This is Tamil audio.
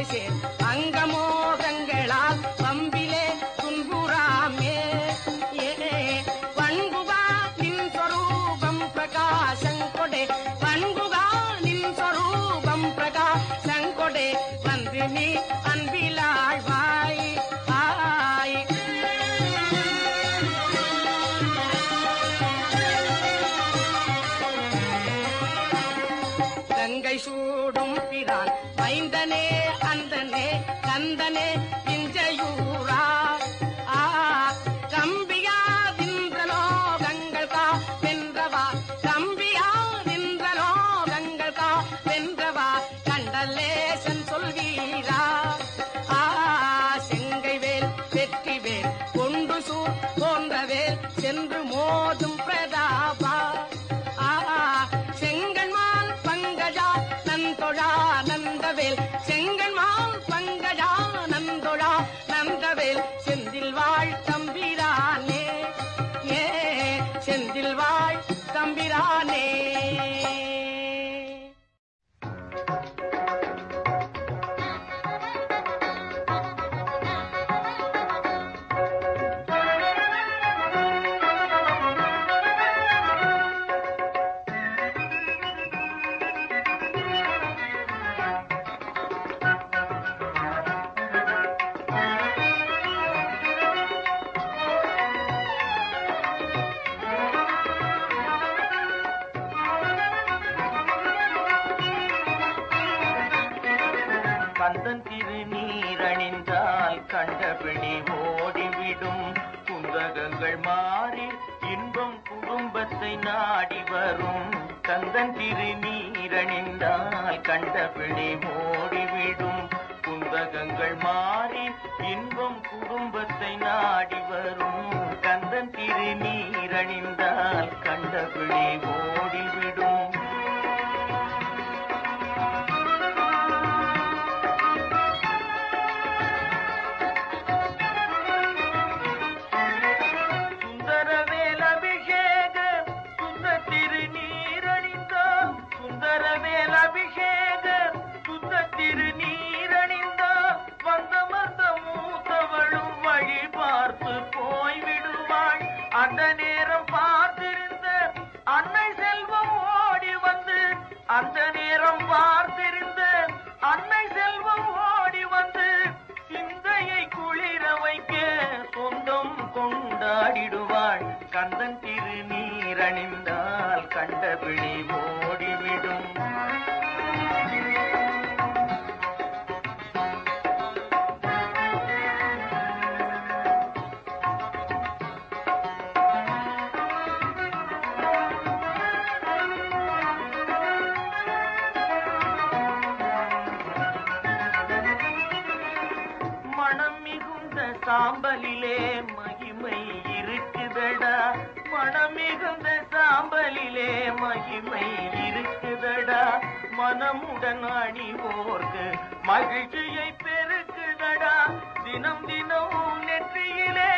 போய் சேர் அங்கமோகங்களால் பம்பிலே துன்புறாமே பண்புகா நின் ஸ்வரூபம் பிரகாசங்கொடே பண்புகா நின் ஸ்வரூபம் பிரகாசங்கொடே வந்து நீ அன்பிலாழ்வாய் ஆய் கங்கை சூடும் பிரான் மைந்தனே அந்தனே கந்தனே இஞ்சயூரா கம்பியா தின்றலோகங்கள் கா வென்றவா கம்பியா தின்றலோகங்கள் கா வென்றவா கண்டலேசன் சொல்வீரா செங்கைவேல் வெற்றிவேல் கொண்டு சூர் போன்றவேல் சென்று மோதும் பிரதாபா செங்கன்மால் பங்கஜா நந்தொழா நந்தவேல் செங்கன்மால் பங்கஜா நந்தொழா நந்தவேல் செந்தில் வாழ் தம்பிரானே செந்தில் வாழ் தம்பிரானே. கந்தன் திருநீரணிந்தால் கண்டபிணி ஓடிவிடும் குந்தகங்கள் மாறி இன்பம் குடும்பத்தை நாடி வரும் கந்தன் திருநீரணிந்தால் கண்டபிணி ஓடிவிடும் குந்தகங்கள் மாறி இன்பம் குடும்பத்தை நாடி வரும் கந்தன் திருநீரணிந்தால் கண்டபிணி ஓடிவிடும் அபிஷேக சுத்த திருநீரணிந்த வந்தமர்ந்த மூத்தவளும் வழி பார்த்து போய்விடுவாள் அந்த நேரம் பார்த்திருந்த அன்னை செல்வம் ஓடி வந்து அந்த நேரம் பார்த்திருந்த அன்னை செல்வம் ஓடி வந்து சிந்தையை குளிர வைக்க சொந்தம் கொண்டாடிடுவாள் கந்தன் திருநீரணிந்தால் கண்டபிணி ஓடிவிடும் சாம்பலிலே மகிமை இருக்குதடா மனமிகுந்த சாம்பலிலே மகிமை இருக்குதடா மனமுடன் அணிவோர்க்கு மகிழ்ச்சியை பெருக்குதடா தினம் தினம் நெற்றியிலே